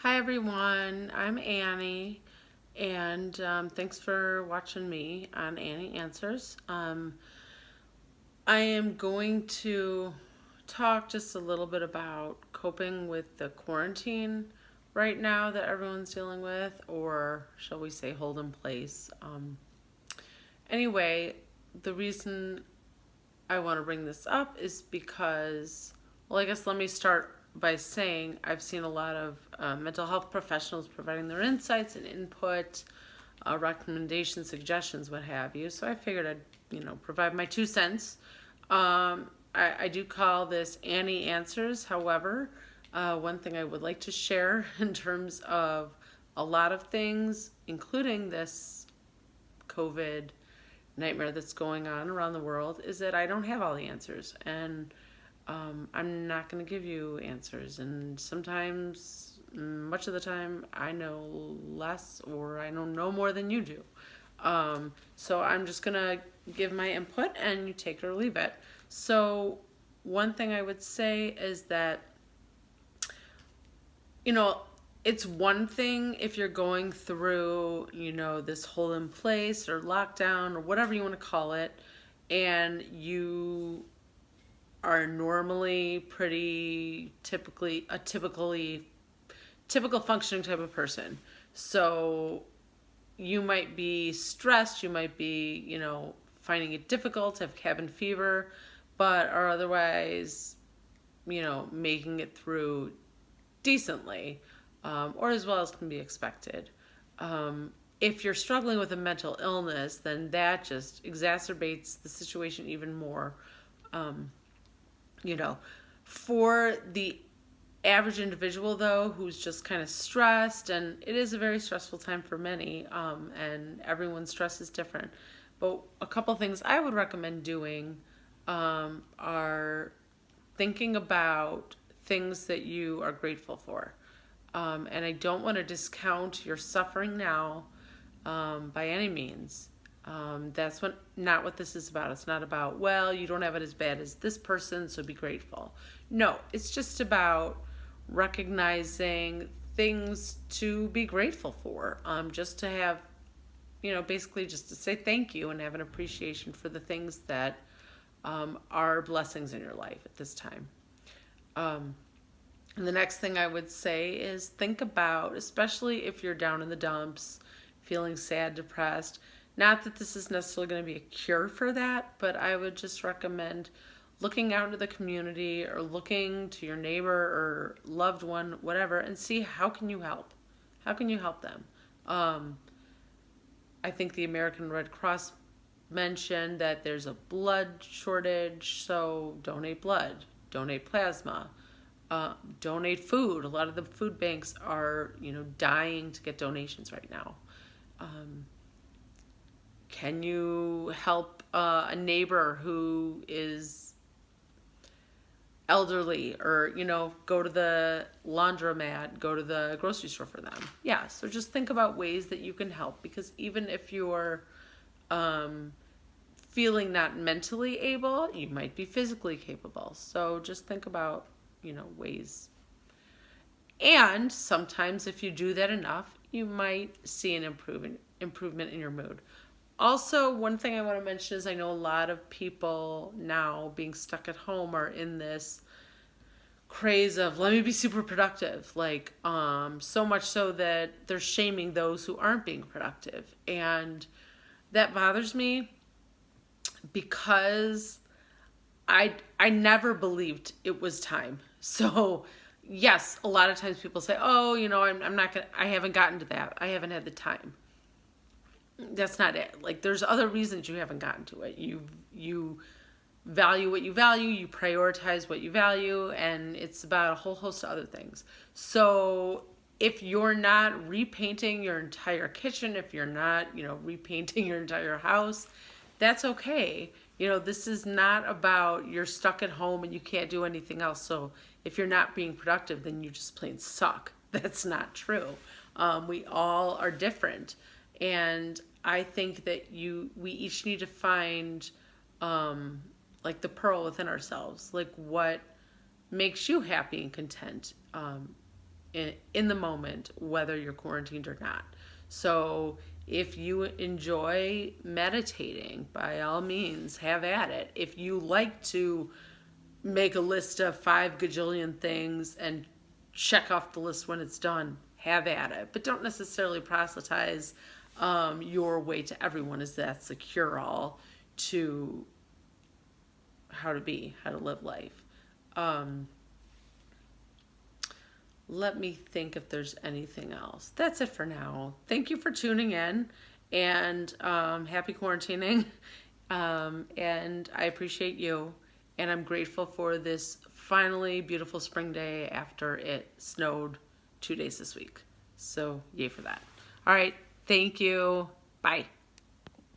Hi everyone, I'm Annie, and thanks for watching me on Annie Answers. I am going to talk just a little bit about coping with the quarantine right now that everyone's dealing with, or shall we say, hold in place. Anyway, the reason I want to bring this up is because, well, I guess let me start by saying I've seen a lot of mental health professionals providing their insights and input, recommendations, suggestions, what have you. So I figured I'd, provide my 2 cents. I do call this Annie Answers. However, one thing I would like to share in terms of a lot of things, including this COVID nightmare that's going on around the world, is that I don't have all the answers, and I'm not going to give you answers. And sometimes, much of the time, I know less or I don't know more than you do. So I'm just going to give my input and you take it or leave it. So, one thing I would say is that, you know, it's one thing if you're going through, this hold in place or lockdown or whatever you want to call it, and you are normally pretty typical functioning type of person. So you might be stressed, you might be, finding it difficult to have cabin fever, but are otherwise, making it through decently, or as well as can be expected. If you're struggling with a mental illness, then that just exacerbates the situation even more. Um, you know, for the average individual, though, who's just kind of stressed, and it is a very stressful time for many, and everyone's stress is different. But a couple things I would recommend doing are thinking about things that you are grateful for. And I don't want to discount your suffering now by any means. That's not what this is about. It's not about, well, you don't have it as bad as this person, so be grateful. No, it's just about recognizing things to be grateful for. Just to have, basically just to say thank you and have an appreciation for the things that are blessings in your life at this time. Um, and the next thing I would say is think about, especially if you're down in the dumps, feeling sad, depressed. Not that this is necessarily going to be a cure for that, but I would just recommend looking out into the community or looking to your neighbor or loved one, whatever, and see how can you help. How can you help them? Um, I think the American Red Cross mentioned that there's a blood shortage, so donate blood, donate plasma, donate food. A lot of the food banks are, dying to get donations right now. Um, can you help a neighbor who is elderly, or go to the laundromat, go to the grocery store for them? Yeah, so just think about ways that you can help, because even if you're um, feeling not mentally able, you might be physically capable. So just think about, ways. And sometimes if you do that enough, you might see an improvement in your mood. Also, one thing I want to mention is I know a lot of people now being stuck at home are in this craze of let me be super productive, like so much so that they're shaming those who aren't being productive, and that bothers me because I never believed it was time. So yes, a lot of times people say, oh, I'm not gonna, I haven't gotten to that, I haven't had the time. That's not it. Like, there's other reasons you haven't gotten to it. You value what you value, you prioritize what you value, and it's about a whole host of other things. So if you're not repainting your entire kitchen, if you're not, repainting your entire house, that's okay. This is not about you're stuck at home and you can't do anything else. So if you're not being productive, then you just plain suck. That's not true. We all are different. And I think that we each need to find like the pearl within ourselves, like what makes you happy and content. in the moment, whether you're quarantined or not. So if you enjoy meditating, by all means, have at it. If you like to make a list of 5 gajillion things and check off the list when it's done, have at it. But don't necessarily proselytize your way to everyone as that's the cure all to how to live life. Let me think if there's anything else. That's it for now. Thank you for tuning in, and happy quarantining. And I appreciate you, and I'm grateful for this finally beautiful spring day after it snowed 2 days this week. So yay for that. All right. Thank you. Bye.